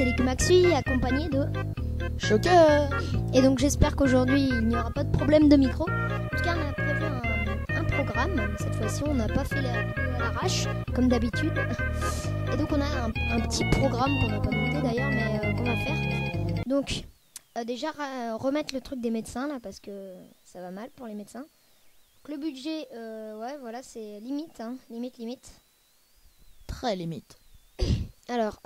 c'est Lick Maxi accompagné de Choqueur. Et donc j'espère qu'aujourd'hui il n'y aura pas de problème de micro. En tout cas on a prévu un programme. Cette fois-ci on n'a pas fait la vidéo à l'arrache comme d'habitude. Et donc on a un petit programme qu'on n'a pas noté d'ailleurs mais qu'on va faire. Donc déjà remettre le truc des médecins là parce que ça va mal pour les médecins. Donc, le budget ouais voilà c'est limite hein, limite. Très limite. Alors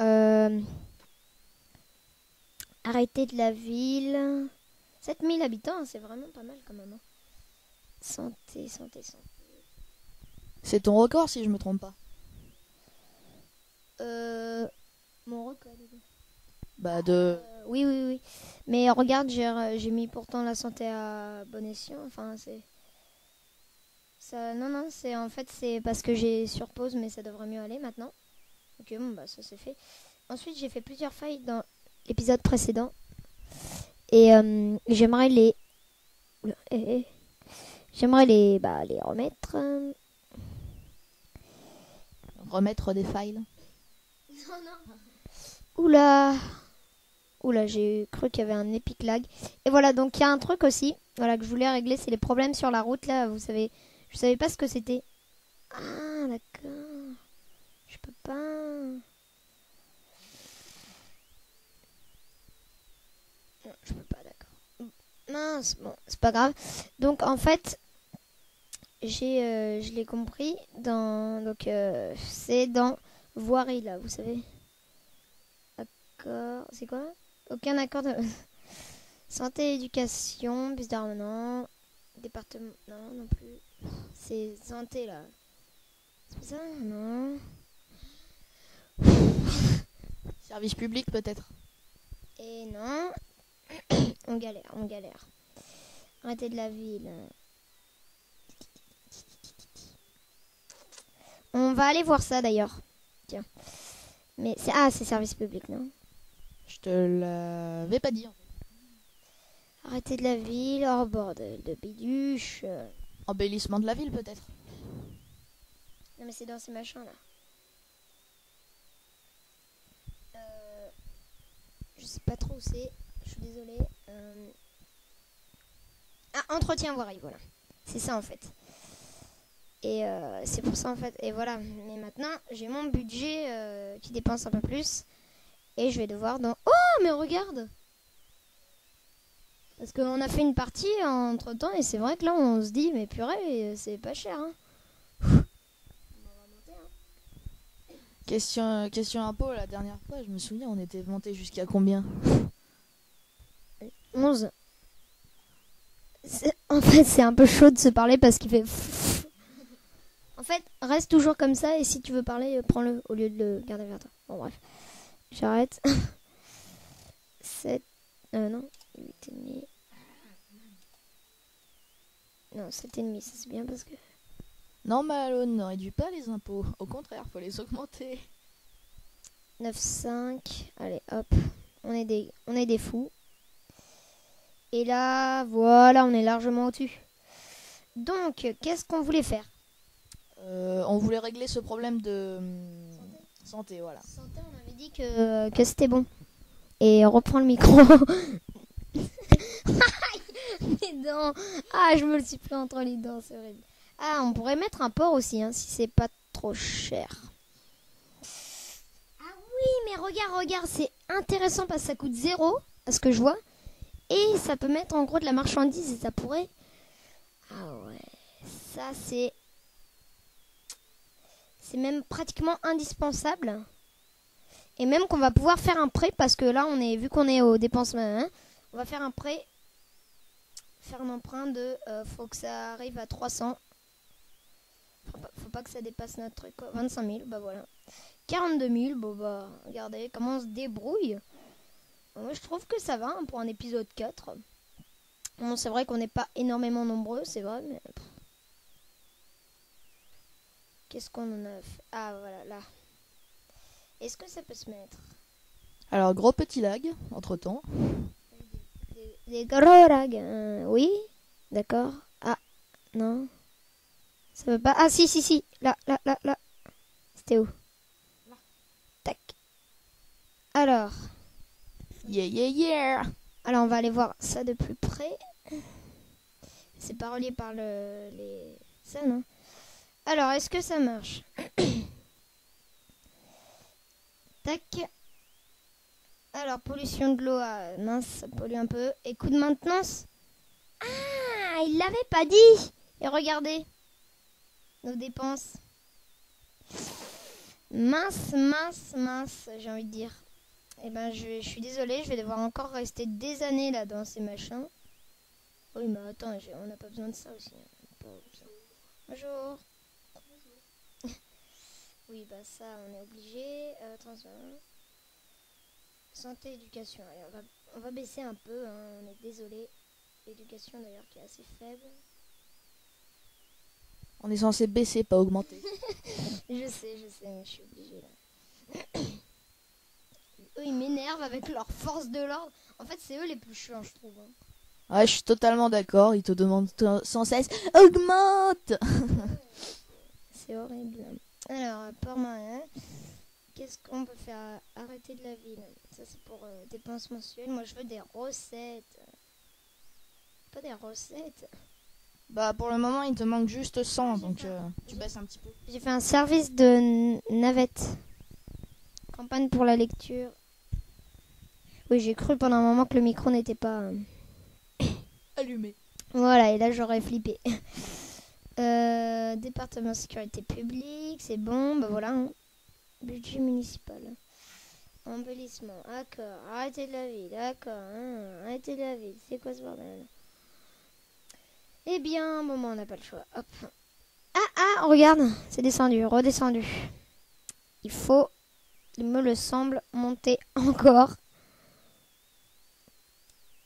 arrêté de la ville. 7000 habitants, hein, c'est vraiment pas mal quand même. Hein. Santé. C'est ton record si je me trompe pas. Mon record. Bah de... Oui. Mais regarde, j'ai mis pourtant la santé à bon escient. Enfin, c'est... Ça, non, c'est parce que j'ai sur pause, mais ça devrait mieux aller maintenant. Ok, bon, bah ça c'est fait. Ensuite, j'ai fait plusieurs failles dans l'épisode précédent. Et j'aimerais les remettre. Remettre des files. Oula, j'ai cru qu'il y avait un epic lag. Et voilà, donc il y a un truc aussi, voilà que je voulais régler, c'est les problèmes sur la route là. Vous savez, je savais pas ce que c'était. Ah d'accord, je peux pas. Non, je peux pas, d'accord. Mince, bon, c'est pas grave. Donc en fait, je l'ai compris c'est dans voirie là, vous savez. D'accord, c'est quoi? Aucun accord de santé, éducation, bus d'armement, département, non plus. C'est santé là. C'est ça? Non. Service public peut-être. Et non. On galère. Arrêtez de la ville. On va aller voir ça d'ailleurs. Tiens. Mais c'est service public, non? Je te l'avais pas dit en fait. Arrêtez de la ville, hors bordel de biduche. Embellissement de la ville peut-être. Non mais c'est dans ces machins là. Je sais pas trop où c'est. Je suis désolée. Entretien voirie, voilà. C'est ça en fait. Et c'est pour ça en fait. Et voilà. Mais maintenant, j'ai mon budget qui dépense un peu plus. Et je vais devoir dans... Oh, mais regarde! Parce qu'on a fait une partie entre temps. Et c'est vrai que là, on se dit, mais purée, c'est pas cher. Hein. Question impôt, la dernière fois, je me souviens, on était monté jusqu'à combien? 11. En fait, c'est un peu chaud de se parler parce qu'il fait... En fait, reste toujours comme ça et si tu veux parler, prends-le au lieu de le garder vers toi. Bon, bref. J'arrête. 7... non, 8,5. Non, 7,5, ça c'est bien parce que... Non, Malone ne réduit pas les impôts. Au contraire, faut les augmenter. 9,5. Allez, hop. On est des fous. Et là, voilà, on est largement au-dessus. Donc, qu'est-ce qu'on voulait faire? On voulait régler ce problème de santé, voilà. Santé, on avait dit que c'était bon. Et reprends le micro. Les dents. Ah, je me le suis pris entre les dents, c'est horrible. Ah, on pourrait mettre un porc aussi, hein, si c'est pas trop cher. Ah oui, mais regarde, c'est intéressant parce que ça coûte 0, à ce que je vois. Et ça peut mettre en gros de la marchandise et ça pourrait... Ah ouais, ça c'est... C'est même pratiquement indispensable. Et même qu'on va pouvoir faire un prêt parce que là, vu qu'on est aux dépenses, hein, on va faire un prêt. Faire un emprunt de... faut que ça arrive à 300. Faut pas que ça dépasse notre truc. 25 000, bah voilà. 42 000, bon bah, regardez comment on se débrouille. Moi, je trouve que ça va hein, pour un épisode 4. Bon, c'est vrai qu'on n'est pas énormément nombreux, c'est vrai, mais... Qu'est-ce qu'on en a fait? Ah, voilà, là. Est-ce que ça peut se mettre? Alors, gros petit lag, entre-temps. Des gros lags. Oui, d'accord. Ah, non. Ça veut pas... Ah, si. Là. C'était où? Là. Tac. Alors, Yeah, yeah, yeah. Alors, on va aller voir ça de plus près. C'est pas relié par les scènes. Hein. Alors, est-ce que ça marche? Tac. Alors, pollution de l'eau. Ah, mince, ça pollue un peu. Et coût de maintenance. Ah, il l'avait pas dit. Et regardez. Nos dépenses. Mince, mince, mince, j'ai envie de dire. Eh ben, je suis désolée, je vais devoir encore rester des années là dans ces machins. Oui, mais attends, on n'a pas besoin de ça aussi. Hein. Pas besoin. Bonjour. Oui, bah ça, on est obligé. Attention. Santé, éducation. Allez, on va baisser un peu, hein. On est désolé. L'éducation d'ailleurs qui est assez faible. On est censé baisser, pas augmenter. Je sais, mais je suis obligée là. Eux, ils m'énervent avec leur force de l'ordre. En fait, c'est eux les plus chiants, je trouve. Hein. Ouais, je suis totalement d'accord. Ils te demandent sans cesse augmente. C'est horrible. Alors, pour moi, hein, qu'est-ce qu'on peut faire? Arrêter de la ville. Ça, c'est pour dépenses mensuelles. Moi, je veux des recettes. Pas des recettes. Bah, pour le moment, il te manque juste 100, donc tu baisses un petit peu. J'ai fait un service de navette. Campagne pour la lecture. Oui, j'ai cru pendant un moment que le micro n'était pas allumé. Voilà, et là, j'aurais flippé. Département sécurité publique, c'est bon, bah voilà. Hein. Budget municipal. Embellissement, d'accord. Arrêtez de la ville, d'accord. Hein. Arrêtez de la ville, c'est quoi ce bordel? Eh bien, un moment, on n'a pas le choix. Hop. Ah, regarde, c'est descendu, redescendu. Il faut, il me le semble, monter encore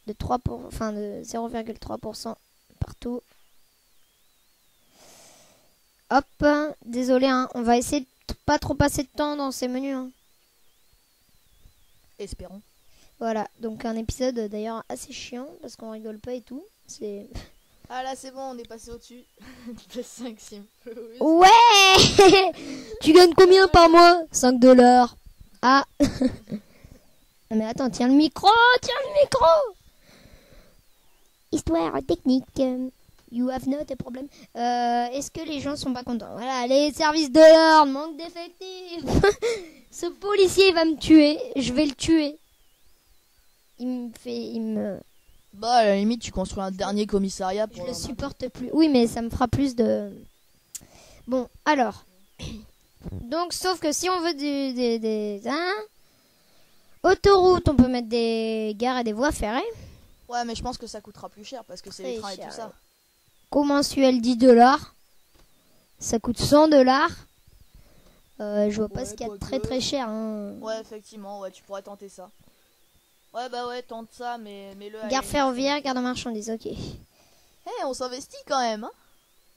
de 0,3% partout. Hop, désolé, hein, on va essayer de pas trop passer de temps dans ces menus. Hein. Espérons. Voilà, donc un épisode d'ailleurs assez chiant parce qu'on rigole pas et tout. C'est... Ah là c'est bon, on est passé au-dessus. De 5 sims. Ouais. Tu gagnes combien par mois? 5 $. Ah. Non mais attends, tiens le micro. Histoire technique. You have not a problem. Est-ce que les gens sont pas contents? Voilà, les services de l'ordre, manque d'effectifs. Ce policier va me tuer. Je vais le tuer. Bah à la limite tu construis un dernier commissariat pour... Je le supporte plus. Oui mais ça me fera plus de... Bon alors. Donc sauf que si on veut des autoroutes, on peut mettre des gares et des voies ferrées. Ouais mais je pense que ça coûtera plus cher parce que c'est les trains et tout ça. Coût mensuel 10 $. Ça coûte 100 $. Je vois pas ce qu'il y a de très cher. Hein. Ouais effectivement, ouais tu pourrais tenter ça. Ouais bah ouais tente ça mais le... Gare ferroviaire, gare de marchandises, ok. Hey, on s'investit quand même hein.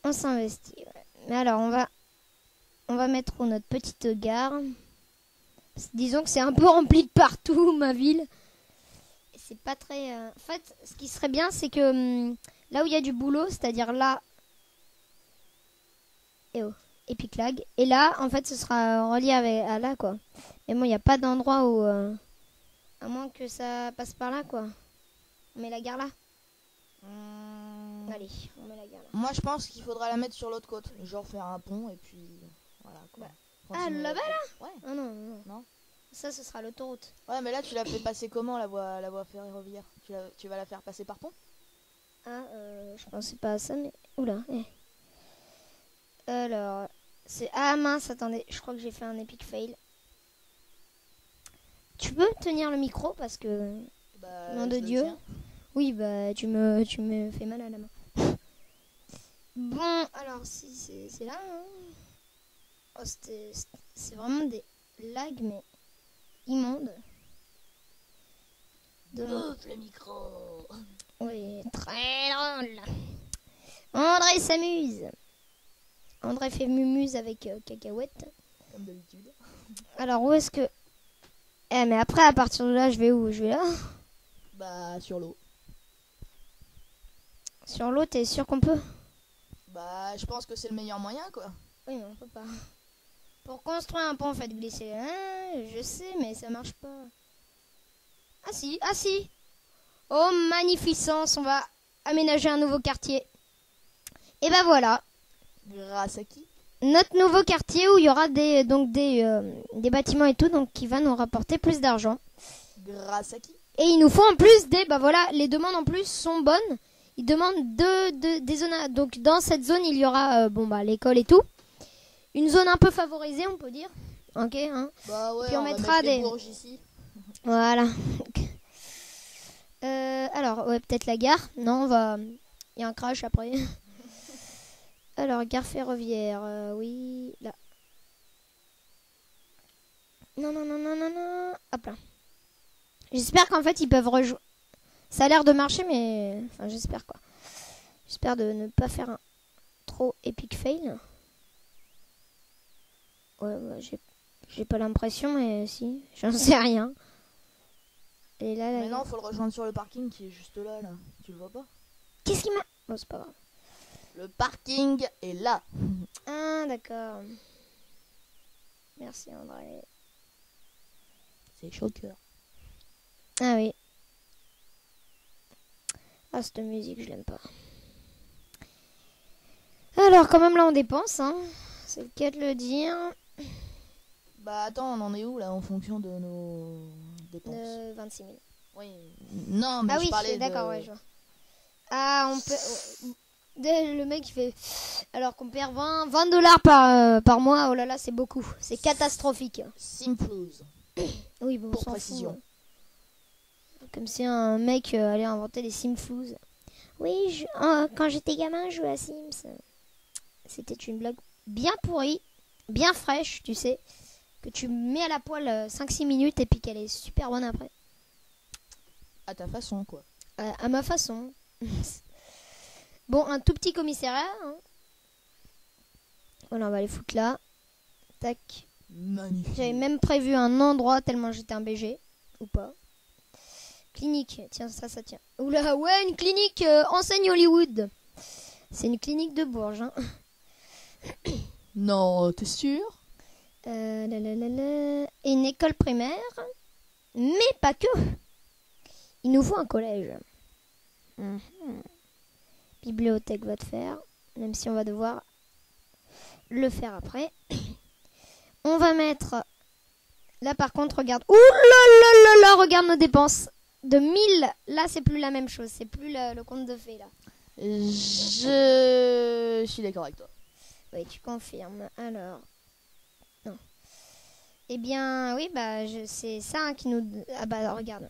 On s'investit, ouais. Mais alors on va mettre où notre petite gare. Disons que c'est un peu rempli de partout ma ville. Et c'est pas très... En fait ce qui serait bien c'est que là où il y a du boulot, c'est-à-dire là et Piclag. Et là en fait ce sera relié à là quoi. Mais bon il n'y a pas d'endroit où... À moins que ça passe par là, quoi. On met la gare là. Allez, on met la gare là. Moi, je pense qu'il faudra la mettre sur l'autre côte. Genre faire un pont et puis... Voilà, quoi. Ah, là-bas, là? Ouais. Ah non. Ça, ce sera l'autoroute. Ouais, mais là, tu l'as fait passer comment, la voie ferroviaire? Tu vas la faire passer par pont? Ah, je pensais pas à ça, mais... Oula, Alors... c'est... Ah, mince, attendez. Je crois que j'ai fait un epic fail. Tu peux tenir le micro parce que... nom de Dieu. Oui, bah tu me fais mal à la main. Bon, alors si c'est là. Hein. Oh, c'est vraiment des lags mais immondes. Le micro. Oui, très drôle. André s'amuse. André fait mumuse avec cacahuète. Comme d'habitude. Alors où est-ce que... mais après, à partir de là, je vais où? Je vais là? Bah, sur l'eau. Sur l'eau, t'es sûr qu'on peut? Bah, je pense que c'est le meilleur moyen, quoi. Oui, mais on peut pas. Pour construire un pont, faites glisser. Hein, je sais, mais ça marche pas. Ah si, ah si. Oh, magnificence, on va aménager un nouveau quartier. Et ben voilà, Grâce à qui? notre nouveau quartier où il y aura des bâtiments et tout, donc qui va nous rapporter plus d'argent. Grâce à qui? Et il nous faut en plus bah voilà, les demandes en plus sont bonnes. Ils demandent des zones, donc dans cette zone il y aura l'école et tout. Une zone un peu favorisée on peut dire. Ok, hein. Bah ouais, Puis on va mettra mettre les des... bourges ici. Voilà. Alors, ouais, peut-être la gare. Non, on va... Il y a un crash après. Alors, gare ferroviaire. Oui, là. Non, non, non, non, non, non. Hop là. J'espère qu'en fait, ils peuvent rejoindre. Ça a l'air de marcher, mais... Enfin, j'espère quoi. J'espère de ne pas faire un trop epic fail. Ouais, bah, j'ai pas l'impression, mais si. J'en sais rien. Et là, Mais non, faut le rejoindre sur le parking qui est juste là. Tu le vois pas? Qu'est-ce qui m'a... Bon, c'est pas grave. Le parking est là. Ah, d'accord. Merci, André. C'est chaud au cœur. Ah oui. Ah, cette musique, je l'aime pas. Alors, quand même, là, on dépense, hein. C'est le cas de le dire. Bah attends, on en est où là en fonction de nos dépenses? 26 000. Oui. Non, mais Ah je oui, parlais d'accord, de... ouais, je vois. Ah, on peut... Le mec, il fait... Alors qu'on perd 20 dollars par mois, oh là là, c'est beaucoup. C'est catastrophique. Simplose. Oui, bon, Pour on s'en précision. fout. Comme si un mec allait inventer des Simflouz. Oui, quand j'étais gamin, je jouais à Sims. C'était une blague bien pourrie, bien fraîche, tu sais, que tu mets à la poêle 5-6 minutes et puis qu'elle est super bonne après. À ta façon, quoi. À ma façon. Bon, un tout petit commissariat. Hein. Voilà, on va les foutre là. Tac. Magnifique. J'avais même prévu un endroit tellement j'étais un BG. Ou pas. Clinique. Tiens, ça tient. Oula, ouais, une clinique enseigne Hollywood. C'est une clinique de Bourges. Hein. Non, t'es sûr? Et une école primaire. Mais pas que. Il nous faut un collège. Bibliothèque va te faire. Même si on va devoir le faire après. On va mettre... Là par contre, regarde. Ouh là là là là, regarde nos dépenses. De 1000, là c'est plus la même chose. C'est plus le compte de fées là. Je suis d'accord avec toi. Oui, tu confirmes. Alors... Non. Eh bien, oui, bah c'est ça hein, qui nous... Ah bah regarde.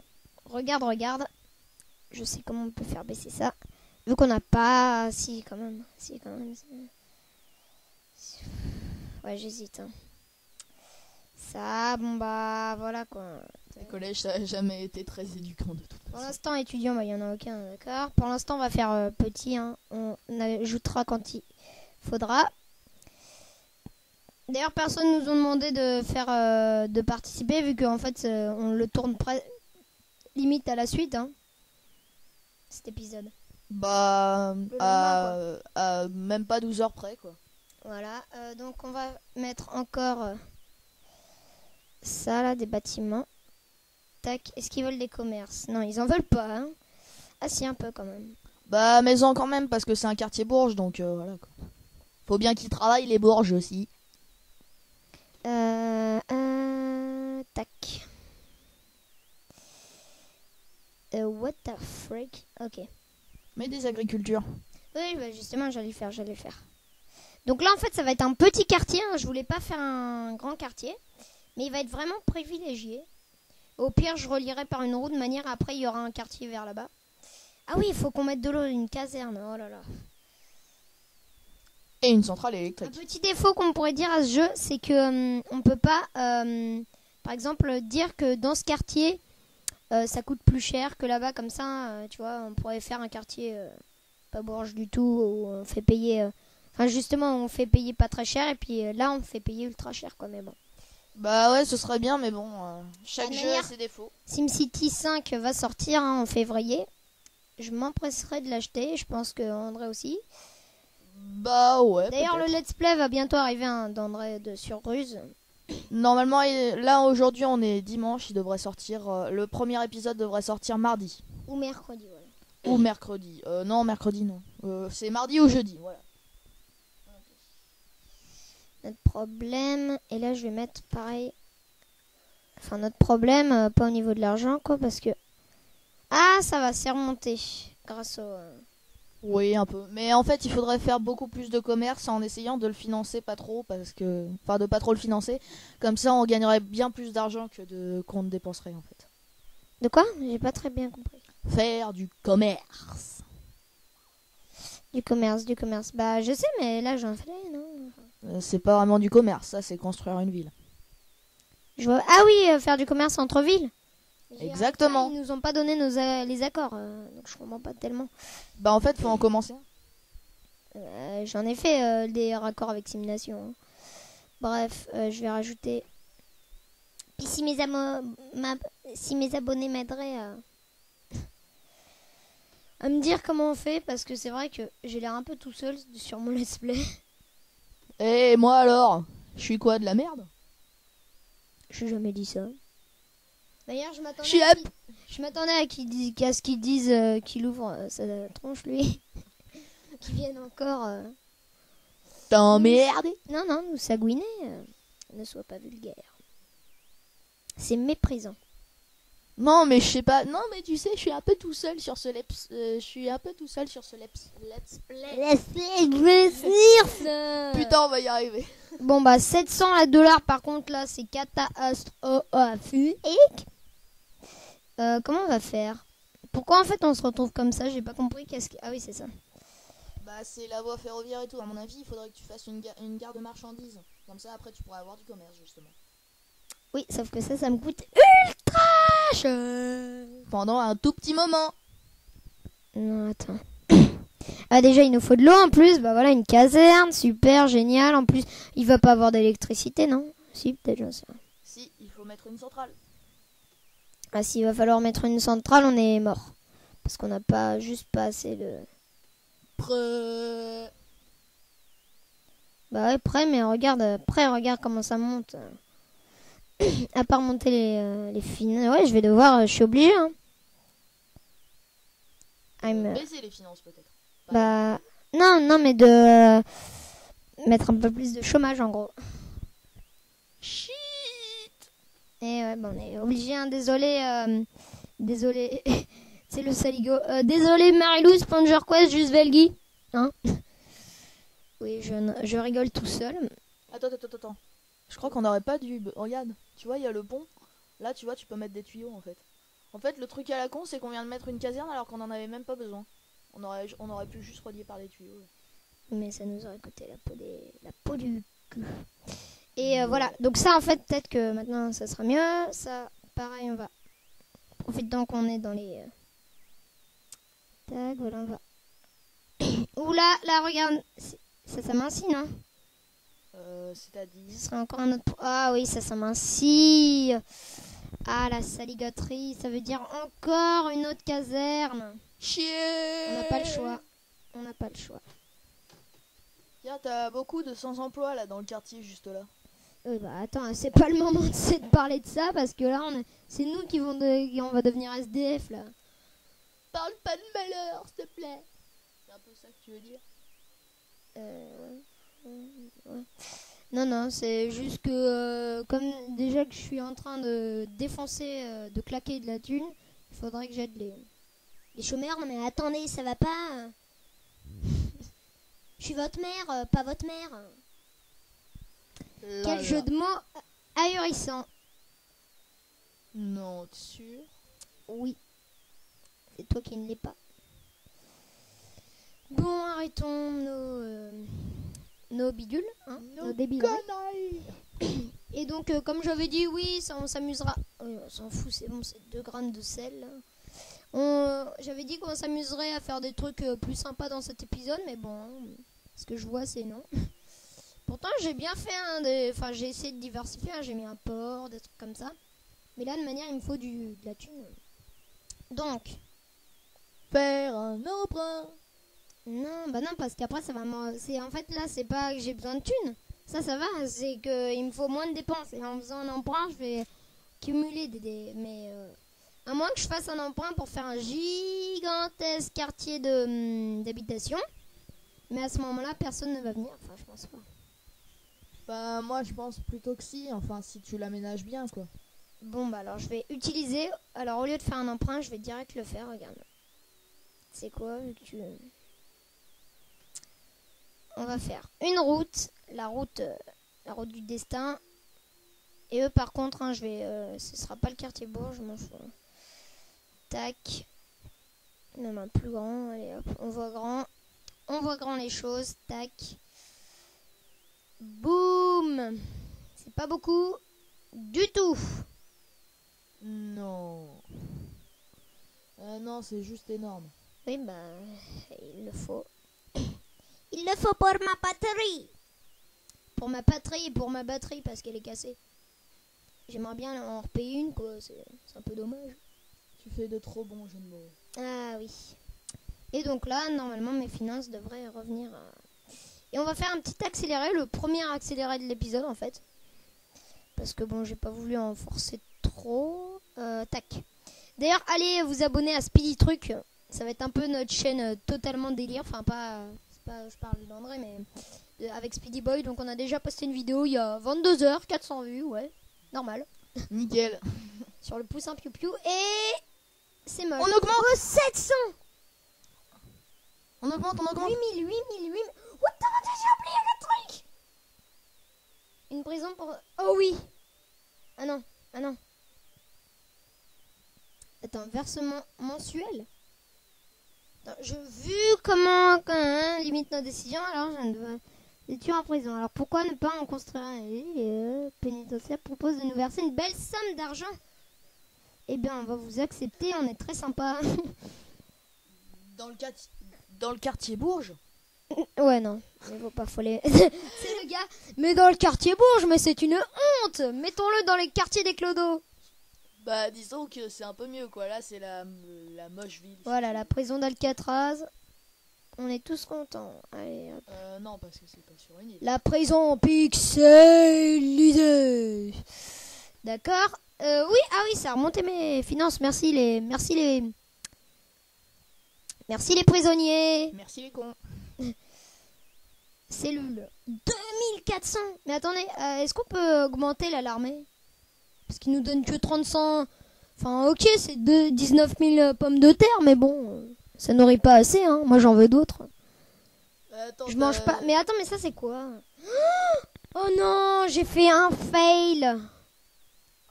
Regarde. Je sais comment on peut faire baisser ça. Vu qu'on n'a pas... Si, quand même. Ouais, j'hésite. Hein. Ça, bon bah, voilà quoi. Le collège, ça n'a jamais été très éduquant de toute façon. Pour l'instant, étudiant, bah, il n'y en a aucun, d'accord. Pour l'instant, on va faire petit. Hein. On ajoutera quand il faudra. D'ailleurs, personne nous a demandé de faire de participer, vu qu'en fait, on le tourne limite à la suite, hein, cet épisode. Bah, lendemain, à même pas 12 heures près, quoi. Voilà, donc on va mettre encore ça là, des bâtiments. Tac, est-ce qu'ils veulent des commerces? Non, ils en veulent pas. Hein. Ah si, un peu quand même. Bah, mais quand même, parce que c'est un quartier bourge, donc voilà, quoi. Faut bien qu'ils travaillent, les bourges aussi. Tac. What the freak? Ok. Mais des agricultures. Oui, bah justement, j'allais le faire. Donc là, en fait, ça va être un petit quartier. Hein. Je voulais pas faire un grand quartier. Mais il va être vraiment privilégié. Au pire, je relierai par une route de manière après, il y aura un quartier vers là-bas. Ah oui, il faut qu'on mette de l'eau, une caserne. Oh là là. Et une centrale Un électrique. petit défaut qu'on pourrait dire à ce jeu, c'est que on peut pas, par exemple, dire que dans ce quartier, ça coûte plus cher que là-bas. Comme ça, tu vois, on pourrait faire un quartier pas bourge du tout où on fait payer... Enfin, justement, on fait payer pas très cher et puis là, on fait payer ultra cher, quoi. Mais bon. Bah ouais, ce serait bien, mais bon, chaque De jeu manière- a ses défauts. SimCity 5 va sortir hein, en février. Je m'empresserai de l'acheter. Je pense que André aussi. Bah ouais. D'ailleurs, le peut-être. let's play va bientôt arriver hein, d'André sur Ruse. Normalement, là aujourd'hui on est dimanche, il devrait sortir. Le premier épisode devrait sortir mardi. Ou mercredi, voilà. Ou mercredi. Non, mercredi non. C'est mardi ou jeudi, voilà. Notre problème, et là je vais mettre pareil. Enfin, notre problème, pas au niveau de l'argent, quoi, parce que. Ah, ça va, c'est remonté. Grâce au. Oui, un peu. Mais en fait, il faudrait faire beaucoup plus de commerce en essayant de le financer pas trop, parce que. Enfin, de pas trop le financer. Comme ça, on gagnerait bien plus d'argent que qu'on ne dépenserait, en fait. De quoi? J'ai pas très bien compris. Faire du commerce. Du commerce, du commerce. Bah, je sais, mais là j'en fais, non? C'est pas vraiment du commerce, ça, c'est construire une ville. Je vois. Ah oui, faire du commerce entre villes. Exactement. Ils nous ont pas donné les accords, donc je comprends pas tellement. Bah, en fait, faut en commencer. J'en ai fait des raccords avec simulation, hein. Bref, je vais rajouter. Puis si si mes abonnés m'aideraient à me dire comment on fait, parce que c'est vrai que j'ai l'air un peu tout seul sur mon let's play. Et moi alors? Je suis quoi, de la merde? J'ai jamais dit ça. D'ailleurs, je m'attendais Je suis je m'attendais à ce qu'ils disent qu'il ouvre sa tronche, lui. Qu'il vienne encore. T'emmerder. Non, non, nous sagouiner. Ne sois pas vulgaire. C'est méprisant. Non, mais je sais pas. Non, mais tu sais, je suis un peu tout seul sur ce je suis un peu tout seul sur ce let's play. Putain, on va y arriver. Bon, bah, 700 $, par contre, là, c'est catastrophique. Comment on va faire? Pourquoi, en fait, on se retrouve comme ça? J'ai pas compris. Ah oui, c'est ça. Bah, c'est la voie ferroviaire et tout. À mon avis, il faudrait que tu fasses une gare de marchandises. Comme ça, après, tu pourras avoir du commerce, justement. Oui, sauf que ça me coûte ultra cher. Pendant un tout petit moment. Non, attends. Ah, déjà, il nous faut de l'eau en plus. Bah voilà, une caserne, super, génial. En plus, il va pas avoir d'électricité, non? Si, peut-être, j'en sais rien. Si, il faut mettre une centrale. Ah, s'il va falloir mettre une centrale, on est mort. Parce qu'on n'a pas, juste pas assez de... Prêt. Bah ouais, prêt, mais regarde comment ça monte. À part monter les fines. Ouais, je vais devoir, je suis obligée, hein. Baisser les finances, peut-être. Bah, non, mais de mettre un peu plus de chômage, en gros. Shit. Et ouais, bah, on est obligé, hein. Désolé, c'est le saligo. Désolé, Marilou, Sponger Quest, juste Velgi. Hein? Oui, je rigole tout seul. Attends. Je crois qu'on n'aurait pas dû... Regarde, tu vois, il y a le pont. Là, tu vois, tu peux mettre des tuyaux, en fait. En fait, le truc à la con, c'est qu'on vient de mettre une caserne alors qu'on en avait même pas besoin. On aurait pu juste relier par des tuyaux. Mais ça nous aurait coûté la peau du cul. Et voilà, donc ça, en fait, peut-être que maintenant, ça sera mieux. Ça, pareil, on va profiter tant qu'on est dans les... Tac, voilà, on va... Oula, là, regarde, ça s'amincit, non? C'est-à-dire... Ce serait encore un autre... Ah oui, ça s'amincit. Ah, la saligoterie, ça veut dire encore une autre caserne. Chier. On n'a pas le choix. Tiens, t'as beaucoup de sans-emploi là dans le quartier juste là. Bah attends, c'est pas le moment de parler de ça parce que là, c'est nous qui on va devenir SDF là. Parle pas de malheur, s'il te plaît. C'est un peu ça que tu veux dire? Ouais. Non, c'est juste que comme déjà que je suis en train de défoncer, de claquer de la thune, il faudrait que j'aide les chômeurs. Non mais attendez, ça va pas. Je suis votre mère, pas votre mère. Quel jeu de mots ahurissant. Non, t'es sûr? Oui. C'est toi qui ne l'es pas. Bon, arrêtons nos bidules, hein, nos débiles. Et donc, comme j'avais dit, oui, ça, on s'amusera. On s'en fout, c'est bon, c'est 2 grammes de sel. J'avais dit qu'on s'amuserait à faire des trucs plus sympas dans cet épisode, mais bon, ce que je vois, c'est non. Pourtant, j'ai bien fait, enfin, j'ai essayé de diversifier, hein, j'ai mis un porc, des trucs comme ça. Mais là, de manière, il me faut de la thune. Donc, faire un emprunt. Non, bah non, parce qu'après, ça va... En fait, là, c'est pas que j'ai besoin de thunes. Ça va. C'est qu'il me faut moins de dépenses. Et en faisant un emprunt, je vais cumuler mais à moins que je fasse un emprunt pour faire un gigantesque quartier d'habitation. Mais à ce moment-là, personne ne va venir. Enfin, je pense pas. Bah moi je pense plutôt que si, enfin si tu l'aménages bien quoi. Bon, bah alors je vais utiliser. Alors au lieu de faire un emprunt, je vais direct le faire. Regarde. C'est quoi vu que On va faire une route. La route du destin. Et eux par contre, hein, ce sera pas le quartier bourg, je m'en fous. Tac. Même un plus grand. Allez hop, on voit grand. On voit grand les choses. Tac. Boum. C'est pas beaucoup du tout. Non. Non, c'est juste énorme. Oui, bah, il le faut. Il le faut pour ma batterie. Pour ma patrie et pour ma batterie parce qu'elle est cassée. J'aimerais bien en repayer une, quoi. C'est un peu dommage. Tu fais de trop bons jeux de mots. Ah oui. Et donc là, normalement, mes finances devraient revenir. Et on va faire un petit accéléré, le premier accéléré de l'épisode, en fait. Parce que bon, j'ai pas voulu en forcer trop. Tac. D'ailleurs, allez vous abonner à Speedy Truc. Ça va être un peu notre chaîne totalement délire. Enfin, je parle d'André, mais avec Speedy Boy. Donc, on a déjà posté une vidéo il y a 22 heures, 400 vues, ouais. Normal. Nickel. Sur le poussin piou-piou. Et c'est moche. On augmente 700. On augmente. 8000. What the fuck, j'ai oublié le truc. Une prison pour... Oh oui. Ah non. Attends, versement mensuel. Attends, vu comment limite nos décisions, alors je ne dois les tuer en prison. Alors pourquoi ne pas en construire un? Les pénitentiaires proposent de nous verser une belle somme d'argent. Eh bien, on va vous accepter, on est très sympa. Dans le quartier Bourges. Ouais, non, il faut pas foller. C'est le gars, mais dans le quartier Bourges, mais c'est une honte. Mettons-le dans les quartiers des clodos. Bah disons que c'est un peu mieux quoi, là c'est la moche ville. Voilà, la prison d'Alcatraz. On est tous contents. Allez, hop. Non, parce que c'est pas sur une île. La prison pixelisée. D'accord. Oui, ça a remonté mes finances. Merci les prisonniers. Merci les cons. Cellule 2400. Mais attendez, est-ce qu'on peut augmenter l'armée? Parce qu'ils nous donnent que 35. Enfin, ok, c'est 19 000 pommes de terre, mais bon, ça n'aurait pas assez, hein. Moi, j'en veux d'autres. Attends, Je mange pas. Mais attends, mais ça, c'est quoi? Oh non, j'ai fait un fail.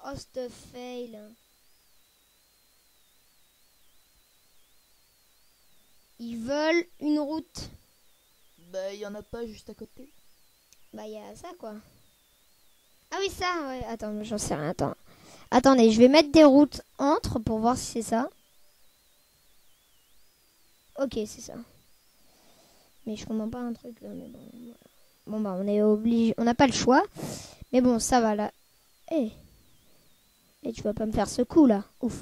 Oh, ce fail. Ils veulent une route. Bah, il y en a pas juste à côté. Bah, il y a ça, quoi. Ah oui, ça, ouais. Attends, j'en sais rien. Attendez, je vais mettre des routes entre pour voir si c'est ça. Ok, c'est ça. Mais je comprends pas un truc, là. Mais bon, voilà. Bon, bah, on est obligé. On n'a pas le choix. Mais bon, ça va, là. Eh, tu vas pas me faire ce coup, là. Ouf.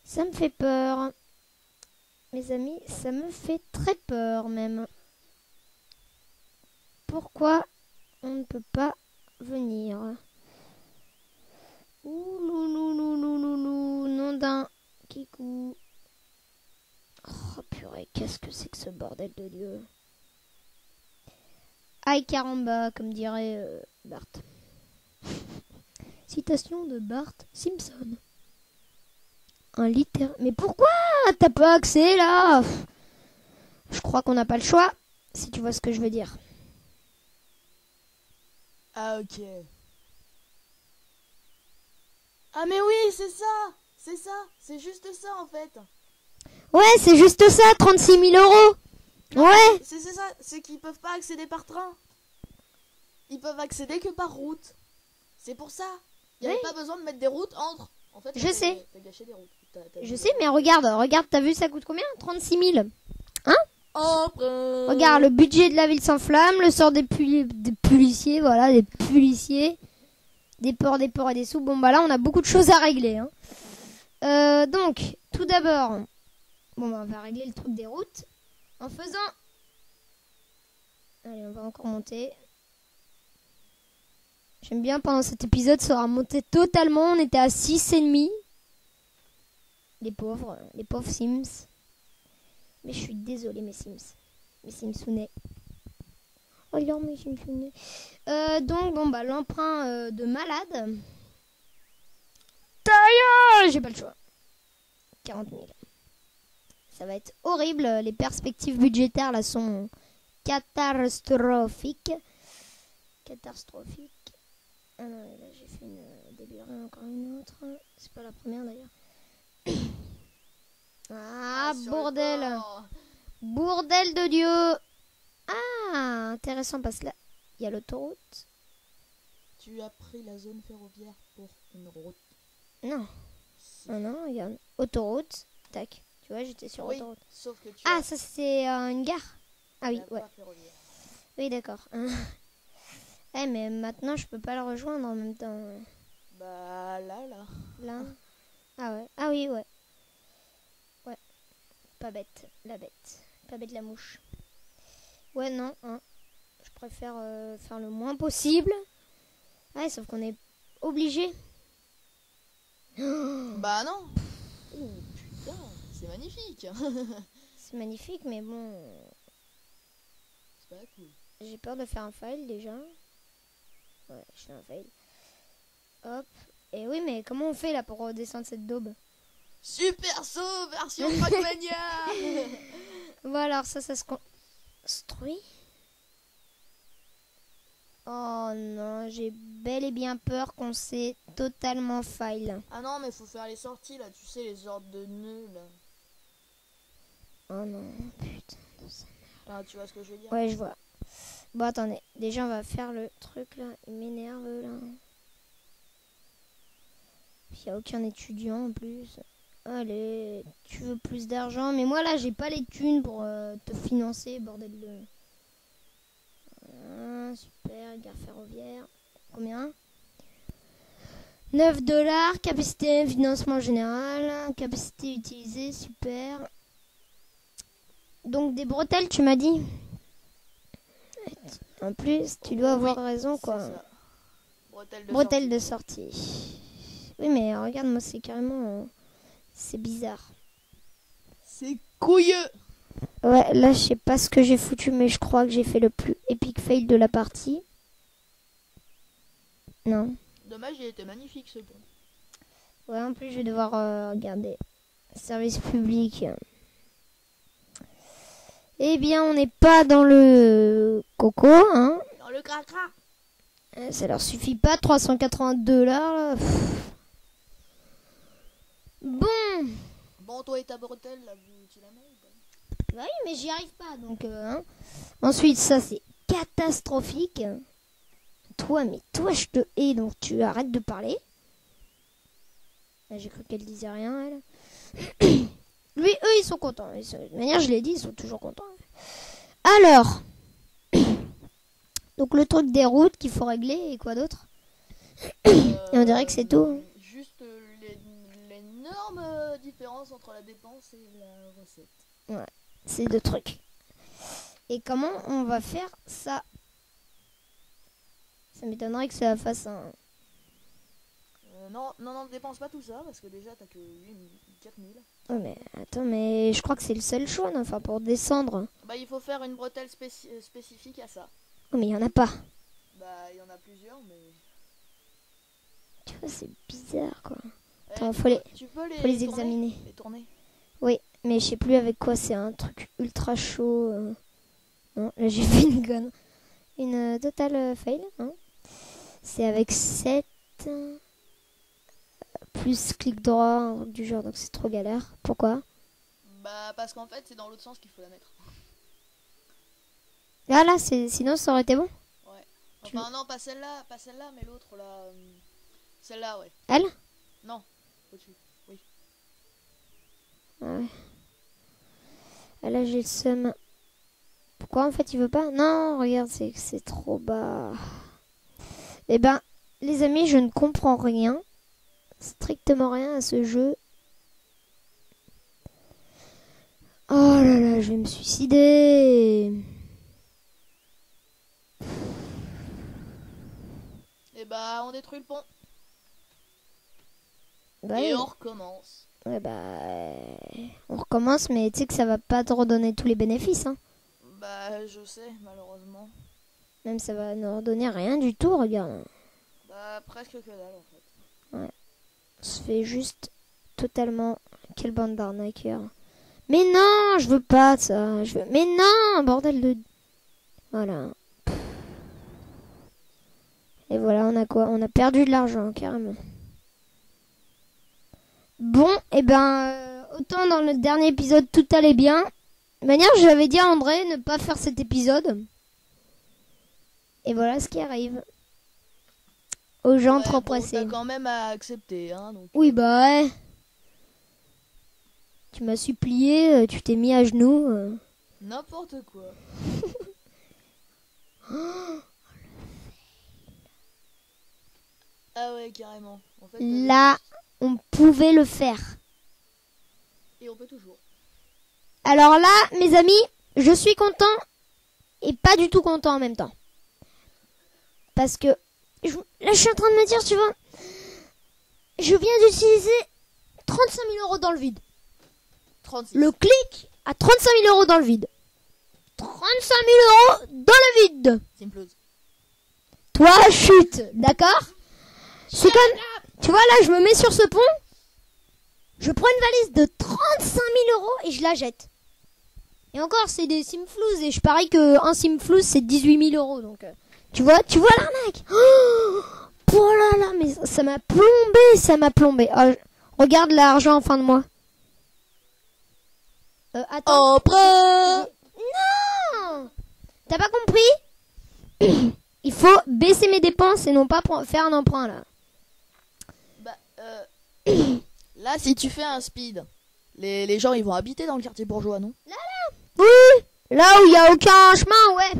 Ça me fait peur. Mes amis, ça me fait très peur, même. Pourquoi on ne peut pas venir? Ouloulouloulouloulou, nom d'un kikou. Oh purée, qu'est-ce que c'est que ce bordel de Dieu? Aïe caramba, comme dirait Bart. Citation de Bart Simpson. Un littéraire. Mais pourquoi t'as pas accès là? Je crois qu'on n'a pas le choix, si tu vois ce que je veux dire. Ah ok. Ah mais oui, c'est c'est juste ça en fait. Ouais, c'est juste ça, 36 000 euros. Ouais. C'est ça, c'est qu'ils peuvent pas accéder par train. Ils peuvent accéder que par route. C'est pour ça. Il n'y avait pas besoin de mettre des routes entre. En fait, je sais. T'as gâché des routes. Je sais, mais regarde, t'as vu ça coûte combien? 36 000. Hein? Regarde, le budget de la ville s'enflamme, le sort des policiers, voilà, des policiers, des ports et des sous. Bon, bah là, on a beaucoup de choses à régler. Hein. Donc, tout d'abord, bon, bah, on va régler le truc des routes en faisant Allez, on va encore monter. J'aime bien pendant cet épisode, ça aura monté totalement. On était à 6,5. Les pauvres Sims. Mais je suis désolée, mes Sims. Mes Simsounets. Oh non, mes Simsounets. Donc, bon, bah, l'emprunt de malade. Taille, j'ai pas le choix. 40 000. Ça va être horrible. Les perspectives budgétaires, là, sont catastrophiques. Catastrophiques. Ah non, là, j'ai fait une délurée, encore une autre. C'est pas la première, d'ailleurs. Ah, bordel. Bordel de Dieu. Ah, intéressant, parce que là, il y a l'autoroute. Tu as pris la zone ferroviaire pour une route. Non. Non, non, il y a une autoroute. Tac. Tu vois, j'étais sur Oui, l'autoroute. sauf que tu Ah, as ça, c'est une gare. Ah oui, la ouais. voie ferroviaire. Oui, d'accord. Eh, mais maintenant, je peux pas le rejoindre en même temps. Bah là. Là. Ah ouais. Ah oui, ouais. Ouais. Pas bête, la bête. Pas bête la mouche. Ouais, non. Hein. Je préfère faire le moins possible. Ouais, sauf qu'on est obligé. Bah non. Oh putain, c'est magnifique. C'est magnifique, mais bon, C'est pas cool. j'ai peur de faire un fail déjà. Ouais, je fais un fail. Hop. Et oui, mais comment on fait là pour redescendre cette daube? Super saut version Trackmania. Bon, alors ça se construit. Oh non, j'ai bel et bien peur qu'on s'est totalement fail. Ah non, mais faut faire les sorties là, tu sais, les ordres de nœuds là. Oh non, putain de ça. Ah, tu vois ce que je veux dire? Ouais, je vois. Bon, attendez. Déjà, on va faire le truc là. Il m'énerve là. Il n'y a aucun étudiant en plus. Allez, tu veux plus d'argent. Mais moi là, j'ai pas les thunes pour te financer, bordel de... Voilà, super, gare ferroviaire. Combien? 9 $. Capacité, financement général. Capacité utilisée, super. Donc des bretelles, tu m'as dit? En plus, tu dois avoir raison, quoi. C'est ça. Bretelles de sortie. Oui, mais regarde, moi, c'est carrément... c'est bizarre. C'est couilleux. Ouais, là, je sais pas ce que j'ai foutu, mais je crois que j'ai fait le plus épique fail de la partie. Non. Dommage, il était magnifique ce pont. Ouais, en plus, je vais devoir regarder. Service public. Eh bien, on n'est pas dans le coco, hein. Dans le cracra. Ça leur suffit pas, 382 $. Là. Bon. Bon, toi et ta bretelle, là, tu la mets ou pas? Bah oui, mais j'y arrive pas, donc... hein. Ensuite, ça, c'est catastrophique. Toi, je te hais, donc tu arrêtes de parler. J'ai cru qu'elle disait rien, elle. Lui, eux, ils sont contents. De toute manière, je l'ai dit, ils sont toujours contents. Alors... donc, le truc des routes qu'il faut régler, et quoi d'autre? Et on dirait que c'est tout. Juste l'énorme différence entre la dépense et la recette. Ouais, c'est deux trucs. Et comment on va faire ça? Ça m'étonnerait que ça fasse un... Non, dépense pas tout ça, parce que déjà, t'as que 4000. Oh mais attends, mais je crois que c'est le seul choix, non, enfin, pour descendre. Bah, il faut faire une bretelle spécifique à ça. Oh mais il y en a pas. Bah, il y en a plusieurs, mais... Tu vois, c'est bizarre, quoi. Eh, Attends, tu faut les peux les tourner, examiner. les tourner. Oui, mais je sais plus avec quoi, c'est un truc ultra chaud. Non, là j'ai fait une conne. Une totale fail, hein. C'est avec 7... plus clic droit, un truc du genre, donc c'est trop galère. Pourquoi? Bah, parce qu'en fait, c'est dans l'autre sens qu'il faut la mettre. Ah là, sinon ça aurait été bon. Ouais. Enfin, non, pas celle-là, mais l'autre, là. Celle-là, ouais. Elle? Non, au-dessus. Oui. Ah ouais. Ah là, j'ai le seum. Pourquoi en fait il veut pas? Non, regarde, c'est trop bas. Eh ben, les amis, je ne comprends rien. Strictement rien à ce jeu. Oh là là, je vais me suicider. Et bah on détruit le pont. Bah, Et oui. on recommence. Ouais, bah, on recommence, mais tu sais que ça va pas te redonner tous les bénéfices, hein. Bah je sais, malheureusement. Même ça va ne redonner rien du tout, regarde. Bah presque que dalle en fait. On se fait juste totalement... Quelle bande d'arnaqueurs. Mais non, je veux pas de ça. Mais non, bordel de... Voilà. Et voilà, on a quoi? On a perdu de l'argent, carrément. Bon, et ben, autant dans le dernier épisode, tout allait bien. De manière, j'avais dit à André ne pas faire cet épisode. Et voilà ce qui arrive. Aux gens trop pressés. T'as quand même à accepter, hein. Donc, Oui, bah ouais. Tu m'as supplié, tu t'es mis à genoux. N'importe quoi. Ah ouais, carrément. En fait, Là, on pouvait le faire. et on peut toujours. Alors là, mes amis, je suis content et pas du tout content en même temps. Parce que là, je suis en train de me dire, tu vois, je viens d'utiliser 35 000 € dans le vide. 36. Le clic à 35 000 € dans le vide. 35 000 € dans le vide. Simplose. Toi, chute, d'accord? C'est comme, tu vois, là, je me mets sur ce pont. Je prends une valise de 35 000 € et je la jette. Et encore, c'est des simflouz et je parie qu'un simflouz, c'est 18 000 €. Donc, tu vois l'arnaque. Oh là là, mais ça m'a plombé. Oh, regarde l'argent en fin de mois. Attends. Emprunt. Non! T'as pas compris? Il faut baisser mes dépenses et non pas faire un emprunt, là. Bah, là, si tu fais un speed, les gens, ils vont habiter dans le quartier bourgeois, non? Oui! Là où il n'y a aucun chemin, ouais.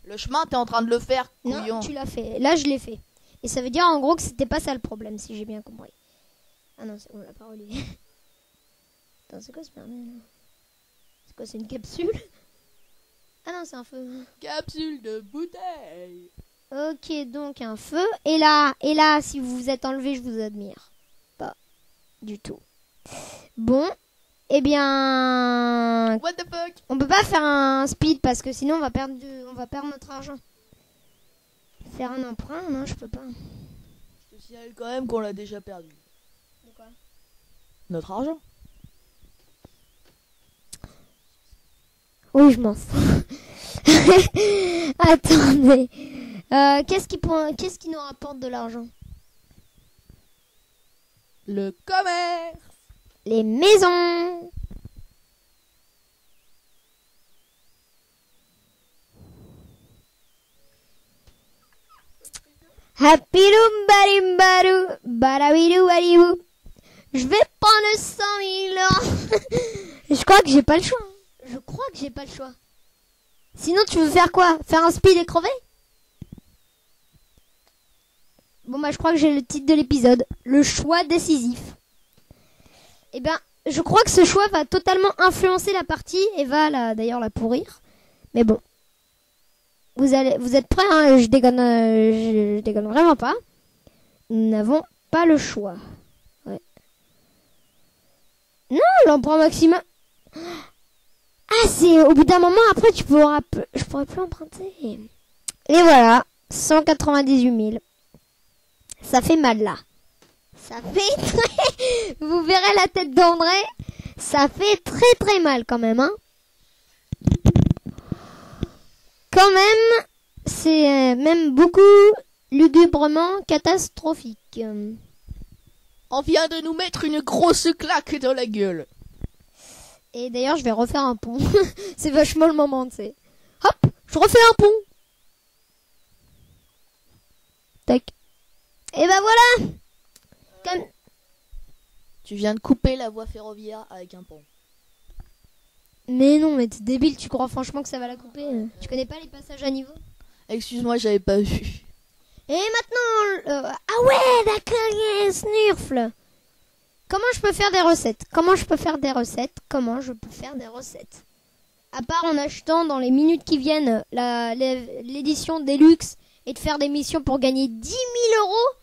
Le chemin, t'es en train de le faire, couillon. Non, tu l'as fait. Là, je l'ai fait. Et ça veut dire, en gros, que c'était pas ça le problème, si j'ai bien compris. Ah non, c'est bon, la parole est... Attends, c'est quoi ce bordel, là? C'est quoi, c'est une capsule? Ah non, c'est un feu. Capsule de bouteille. Ok, donc un feu. Et là, si vous vous êtes enlevé, je vous admire. Pas du tout. Bon, eh bien, What the fuck? on peut pas faire un speed parce que sinon on va perdre notre argent. Faire un emprunt, non, je peux pas. Je te signale quand même qu'on l'a déjà perdu. De quoi? Notre argent. Oui, je m'en fous. Attendez. Qu'est-ce qui nous rapporte de l'argent? Le commerce. Les maisons. Happy barimbaru, barabiru baribou. Je vais prendre 100 000 €. Je crois que j'ai pas le choix. Je crois que j'ai pas le choix. Sinon, tu veux faire quoi? Faire un speed et crever? Bon, bah, je crois que j'ai le titre de l'épisode. Le choix décisif. Eh ben, je crois que ce choix va totalement influencer la partie et va d'ailleurs la pourrir. Mais bon. Vous êtes prêts, hein? Je déconne vraiment pas. Nous n'avons pas le choix. Ouais. Non, l'emprunt maximum. Ah, c'est au bout d'un moment, après, je pourrais plus emprunter. Et voilà, 198 000. Ça fait mal, là. Ça fait très... Vous verrez la tête d'André. Ça fait très très mal, quand même, hein. Quand même, c'est même beaucoup lugubrement catastrophique. On vient de nous mettre une grosse claque dans la gueule. Et d'ailleurs, je vais refaire un pont. C'est vachement le moment, tu sais. Hop, je refais un pont. Tac. Et ben voilà. Comme... Tu viens de couper la voie ferroviaire avec un pont. Mais non, mais t'es débile, tu crois franchement que ça va la couper? Tu connais pas les passages à niveau? Excuse-moi, j'avais pas vu. Et maintenant... Ah ouais, d'accord, yes, Snurfle. Comment je peux faire des recettes? À part en achetant dans les minutes qui viennent l'édition Deluxe et de faire des missions pour gagner 10 000 euros.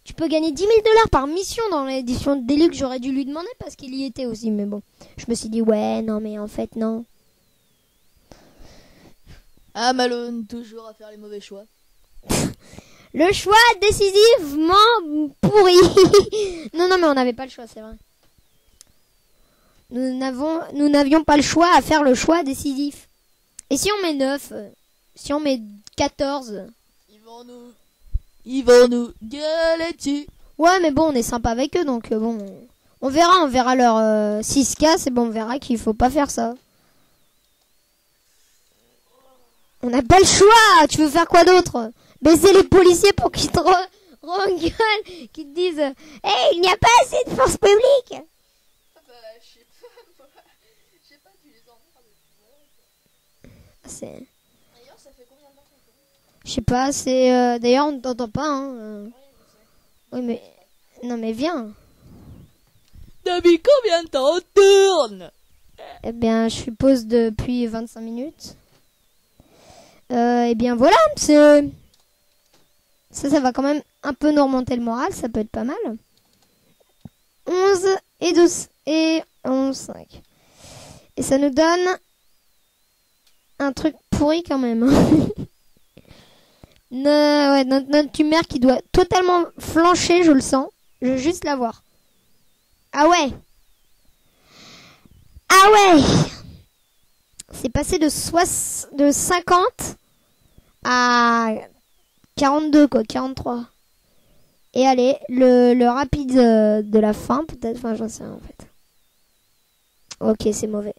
Tu peux gagner 10 000 $ par mission dans l'édition Deluxe. J'aurais dû lui demander parce qu'il y était aussi. Mais bon, je me suis dit, ouais, non, mais en fait, non. Ah, Malone, toujours à faire les mauvais choix. Le choix décisivement pourri. Non, mais on n'avait pas le choix, c'est vrai. Nous n'avions pas le choix à faire le choix décisif. Et si on met 9, si on met 14... Ils vont nous gueuler dessus. Ouais, mais bon, on est sympa avec eux, donc bon... On verra leur 6K, c'est bon, on verra qu'il faut pas faire ça. On n'a pas le choix. Tu veux faire quoi d'autre? Baiser les policiers pour qu'ils te rengueulent, qu'ils te disent hey, il n'y a pas assez de force publique. Je sais pas, tu les emmerdes. C'est... D'ailleurs, ça fait combien de temps qu'on tourne? Je sais pas, c'est... D'ailleurs, on ne t'entend pas, hein. Oui, mais... Non, mais viens. Depuis combien de temps on tourne? Eh bien, je suppose depuis 25 minutes. Eh bien, voilà, c'est... Ça va quand même un peu nous remonter le moral, ça peut être pas mal. 11 et 12 et 11, 5. Et ça nous donne un truc pourri quand même. Ouais, notre tumeur qui doit totalement flancher, je le sens. Je veux juste la voir. Ah ouais. Ah ouais. C'est passé de 50 à 42 quoi, 43. Et allez, le rapide de la fin peut-être, enfin j'en sais rien en fait. Ok, c'est mauvais.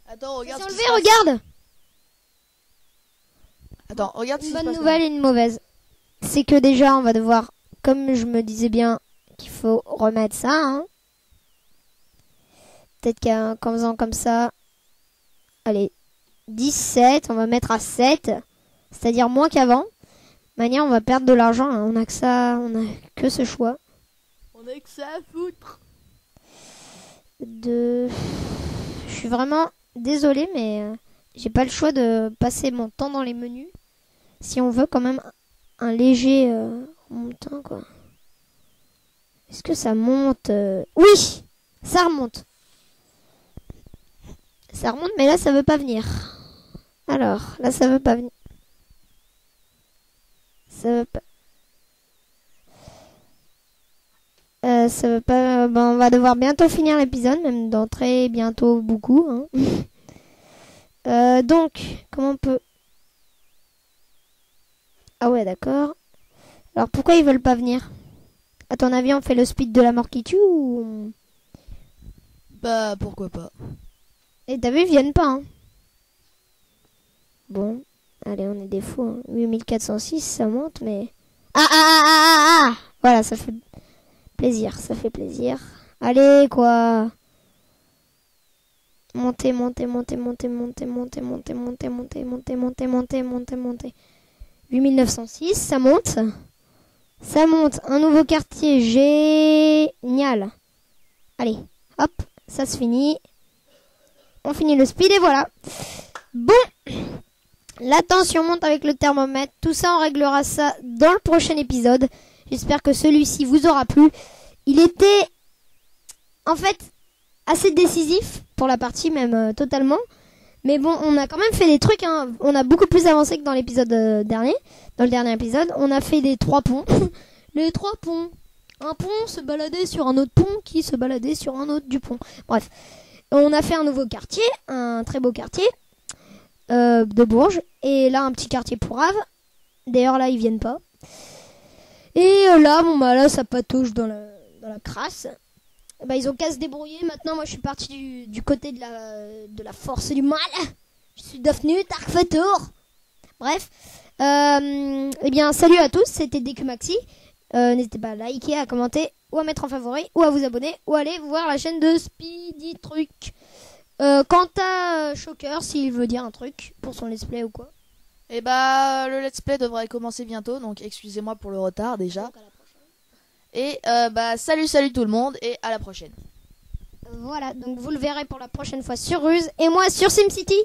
Attends, regarde. C'est enlevé, regarde. Attends, regarde. Une bonne nouvelle et une mauvaise. C'est que déjà on va devoir, comme je me disais bien, qu'il faut remettre ça. Hein. Peut-être qu'en faisant comme ça, allez, 17, on va mettre à 7, c'est-à-dire moins qu'avant. De manière, on va perdre de l'argent. Hein. On a que ça, on a que ce choix. On a que ça à foutre. Je suis vraiment désolée, mais j'ai pas le choix de passer mon temps dans les menus. Si on veut quand même un léger montant, quoi. Est-ce que ça monte Oui, ça remonte. Ça remonte, mais là, ça veut pas venir. Alors, là, ça veut pas venir. Ça veut pas... ça veut pas... on va devoir bientôt finir l'épisode, même dans très bientôt beaucoup. Hein. Donc, comment on peut... Ah ouais, d'accord. Alors, pourquoi ils veulent pas venir? À ton avis, on fait le speed de la mort qui tue ou... Bah, pourquoi pas. Et t'as vu, ils viennent pas. Hein. Bon, allez, on est des fous. Hein. 8406, ça monte, mais... Ah. Voilà, ça fait plaisir, ça fait plaisir. Allez, quoi. Montez. 8906, ça monte. Ça monte, un nouveau quartier, génial. Allez, hop, ça se finit. On finit le speed et voilà. Bon, la tension monte avec le thermomètre. Tout ça, on réglera ça dans le prochain épisode. J'espère que celui-ci vous aura plu. Il était, en fait, assez décisif pour la partie, même totalement. Mais bon, on a quand même fait des trucs. Hein. On a beaucoup plus avancé que dans l'épisode dernier. Dans le dernier épisode, on a fait des 3 ponts. Les 3 ponts. Un pont se baladait sur un autre pont qui se baladait sur un autre du pont. Bref. On a fait un nouveau quartier, un très beau quartier de Bourges. Et là, un petit quartier pour Ave. D'ailleurs, là, ils viennent pas. Et là, là, ça patauge dans la crasse. Bah, ils ont qu'à se débrouiller. Maintenant, moi, je suis parti du côté de la force du mal. Je suis devenu Dark Fator. Bref. Eh bien, salut à tous. C'était DQ Maxi. N'hésitez pas à liker, à commenter, ou à mettre en favori, ou à vous abonner, ou à aller voir la chaîne de Speedy Truc. Quant à Shocker, s'il veut dire un truc pour son let's play ou quoi. Et bah, le let's play devrait commencer bientôt, donc excusez-moi pour le retard déjà. Et bah, salut tout le monde, et à la prochaine. Voilà, donc vous le verrez pour la prochaine fois sur Ruse, et moi sur SimCity,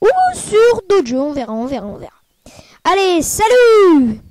ou sur d'autres jeux, on verra. Allez, salut!